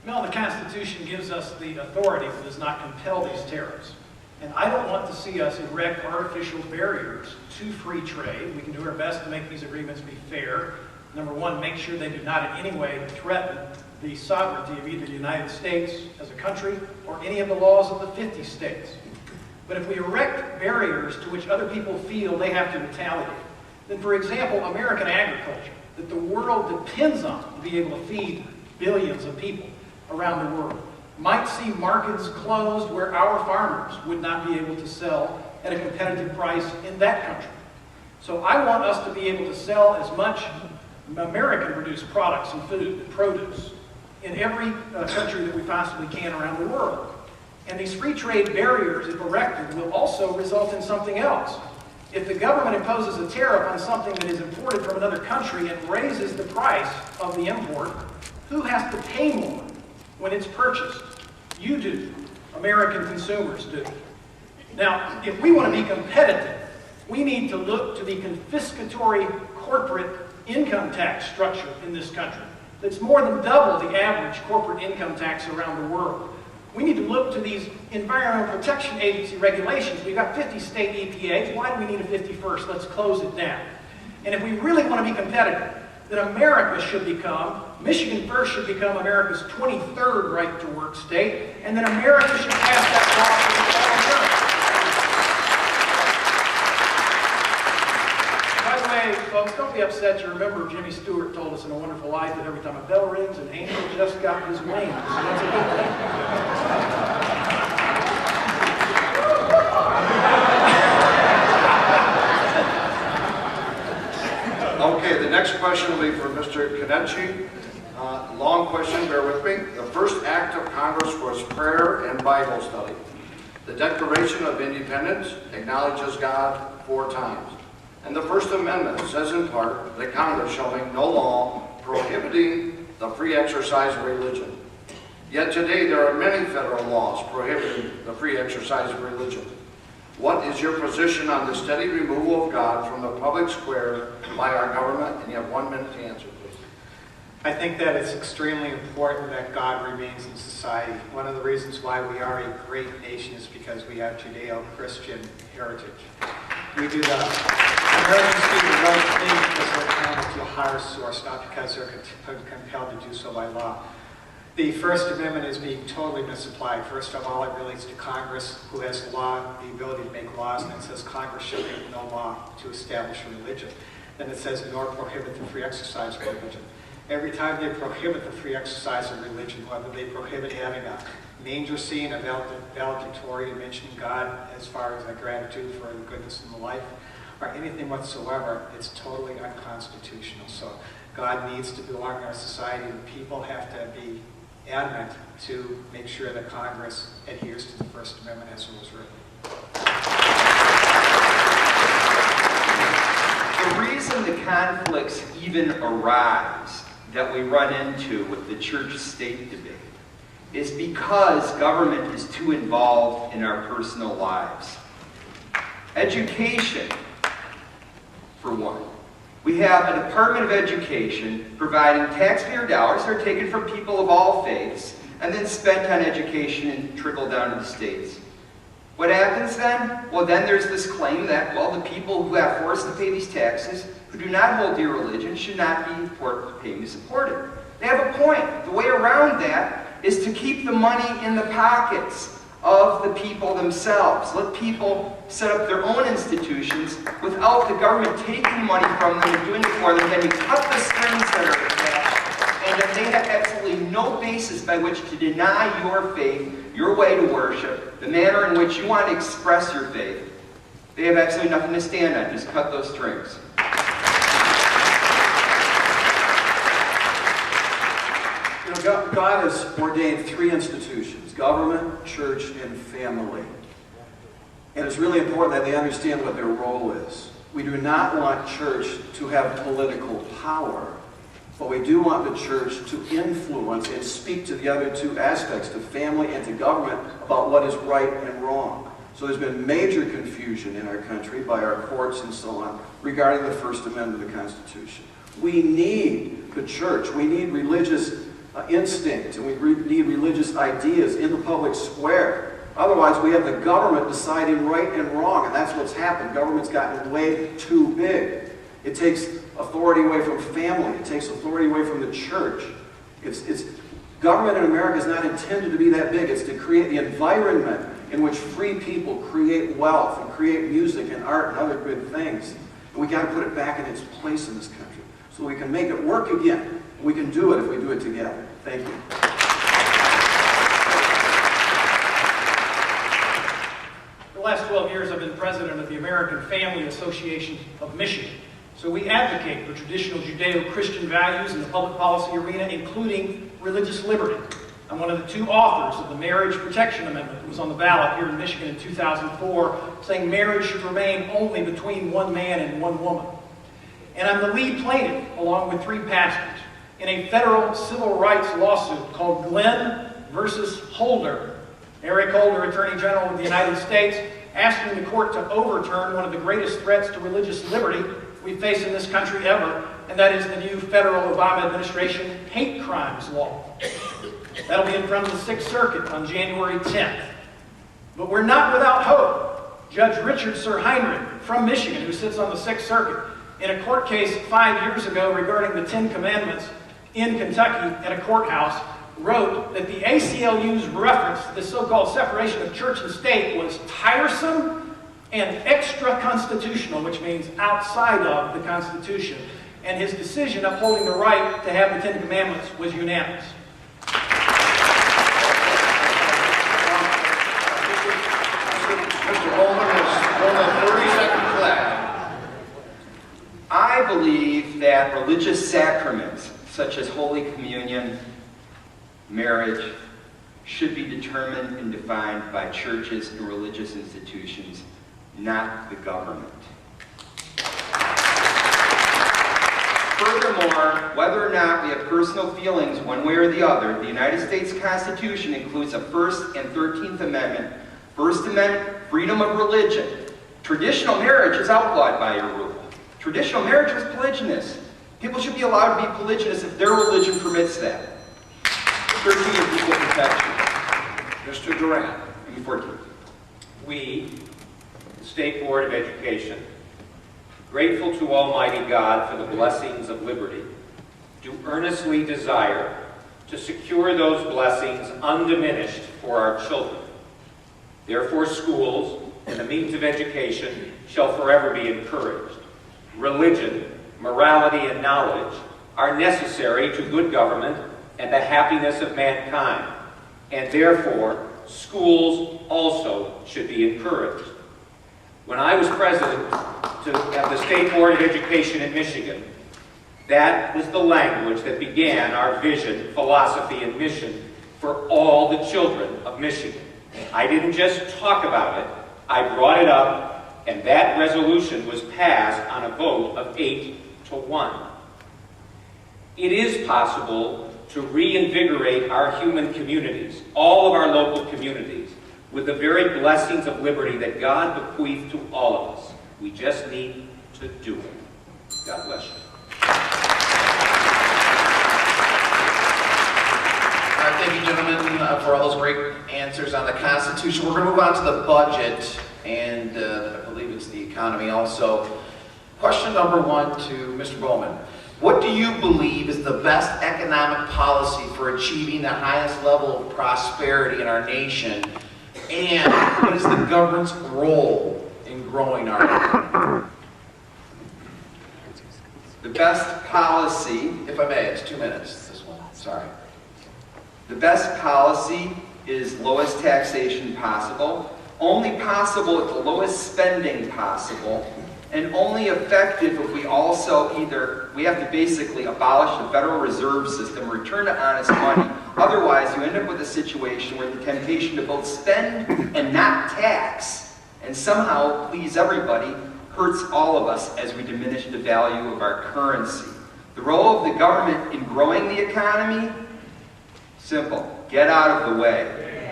Well, the Constitution gives us the authority but does not compel these tariffs. And I don't want to see us erect artificial barriers to free trade. We can do our best to make these agreements be fair. Number one, make sure they do not in any way threaten the sovereignty of either the United States as a country or any of the laws of the 50 states. But if we erect barriers to which other people feel they have to retaliate, then for example, American agriculture, that the world depends on to be able to feed billions of people around the world, might see markets closed where our farmers would not be able to sell at a competitive price in that country. So I want us to be able to sell as much American-produced products and food and produce in every country that we possibly can around the world. And these free trade barriers, if erected, will also result in something else. If the government imposes a tariff on something that is imported from another country and raises the price of the import, who has to pay more when it's purchased? You do. American consumers do. Now, if we want to be competitive, we need to look to the confiscatory corporate income tax structure in this country that's more than double the average corporate income tax around the world. We need to look to these Environmental Protection Agency regulations. We've got 50 state EPAs. Why do we need a 51st? Let's close it down. And if we really want to be competitive, then America should become, Michigan first should become America's 23rd right-to-work state, and then America should pass that law for the federal government. By the way, folks, don't be upset. You remember Jimmy Stewart told us in A Wonderful Life that every time a bell rings, an angel just got his wings. So that's a good thing. Okay, the next question will be for Mr. Canetti. Long question, bear with me. The first act of Congress was prayer and Bible study. The Declaration of Independence acknowledges God 4 times. And the First Amendment says in part that Congress shall make no law prohibiting the free exercise of religion. Yet today there are many federal laws prohibiting the free exercise of religion. What is your position on the steady removal of God from the public square by our government? And you have 1 minute to answer, please. I think that it's extremely important that God remains in society. One of the reasons why we are a great nation is because we have Judeo-Christian heritage. We do the Americans do the right thing because they're accountable to a higher source, not because they're compelled to do so by law. The First Amendment is being totally misapplied. First of all, it relates to Congress, who has the ability to make laws, and it says Congress shall make no law to establish a religion. Then it says, nor prohibit the free exercise of religion. Every time they prohibit the free exercise of religion, whether they prohibit having a manger scene, a valedictorian mentioning God as far as a gratitude for the goodness in the life, or anything whatsoever, it's totally unconstitutional. So God needs to belong in our society, and people have to be adamant to make sure that Congress adheres to the First Amendment as it was written. The reason the conflicts even arise that we run into with the church-state debate is because government is too involved in our personal lives. Education, for one. We have a Department of Education providing taxpayer dollars that are taken from people of all faiths and then spent on education and trickled down to the states. What happens then? Well, then there's this claim that, well, the people who have forced to pay these taxes, who do not hold dear religion, should not be paying to support it. They have a point. The way around that is to keep the money in the pockets of the people themselves. Let people set up their own institutions without the government taking money from them and doing it for them. Then you cut the strings that are attached, and then they have absolutely no basis by which to deny your faith, your way to worship, the manner in which you want to express your faith. They have absolutely nothing to stand on. Just cut those strings. You know, God has ordained 3 institutions: government, church, and family. And it's really important that they understand what their role is. We do not want church to have political power, but we do want the church to influence and speak to the other 2 aspects, to family and to government, about what is right and wrong. So there's been major confusion in our country by our courts and so on regarding the First Amendment of the Constitution. We need the church. We need religious instinct, and we need religious ideas in the public square. Otherwise, we have the government deciding right and wrong, and that's what's happened. Government's gotten way too big. It takes authority away from family. It takes authority away from the church. Government in America is not intended to be that big. It's to create the environment in which free people create wealth and create music and art and other good things. And we got to put it back in its place in this country so we can make it work again. We can do it if we do it together. Thank you. For the last 12 years, I've been president of the American Family Association of Michigan. So we advocate for traditional Judeo-Christian values in the public policy arena, including religious liberty. I'm one of the 2 authors of the Marriage Protection Amendment that was on the ballot here in Michigan in 2004, saying marriage should remain only between one man and one woman. And I'm the lead plaintiff, along with 3 pastors, in a federal civil rights lawsuit called Glenn versus Holder. Eric Holder, Attorney General of the United States, asking the court to overturn one of the greatest threats to religious liberty we face in this country ever, and that is the new federal Obama administration hate crimes law. That'll be in front of the 6th Circuit on January 10th. But we're not without hope. Judge Richard Sir Heinrich from Michigan, who sits on the 6th Circuit, in a court case 5 years ago regarding the 10 Commandments in Kentucky at a courthouse, wrote that the ACLU's reference to the so-called separation of church and state was tiresome and extra-constitutional, which means outside of the Constitution. And his decision upholding the right to have the 10 Commandments was unanimous. Mr. Bowman has 30-second flag. I believe that religious sacraments, such as Holy Communion, marriage, should be determined and defined by churches and religious institutions, not the government. Furthermore, whether or not we have personal feelings one way or the other, the United States Constitution includes the 1st and 13th Amendment. First Amendment, freedom of religion. Traditional marriage is outlawed by your rule. Traditional marriage was polygynous. People should be allowed to be polygynous if their religion permits that. 13 is equal protection. Mr. Durant. 14. We, the State Board of Education, grateful to Almighty God for the blessings of liberty, do earnestly desire to secure those blessings undiminished for our children. Therefore, schools and the means of education shall forever be encouraged. Religion, morality, and knowledge are necessary to good government and the happiness of mankind, and therefore, schools also should be encouraged. When I was president of the State Board of Education in Michigan, that was the language that began our vision, philosophy, and mission for all the children of Michigan. I didn't just talk about it, I brought it up, and that resolution was passed on a vote of 8-1. It is possible to reinvigorate our human communities, all of our local communities, with the very blessings of liberty that God bequeathed to all of us. We just need to do it. God bless you. All right, thank you, gentlemen, for all those great answers on the Constitution. We're going to move on to the budget, and I believe it's the economy also. Question number 1 to Mr. Bowman. What do you believe is the best economic policy for achieving the highest level of prosperity in our nation? And what is the government's role in growing our economy? The best policy, If I may, it's 2 minutes, this one. Sorry. the best policy is lowest taxation possible, only possible at the lowest spending possible, and only effective if we also we have to basically abolish the Federal Reserve System, return to honest money. Otherwise, you end up with a situation where the temptation to both spend and not tax, and somehow please everybody, hurts all of us as we diminish the value of our currency. The role of the government in growing the economy? Simple. Get out of the way.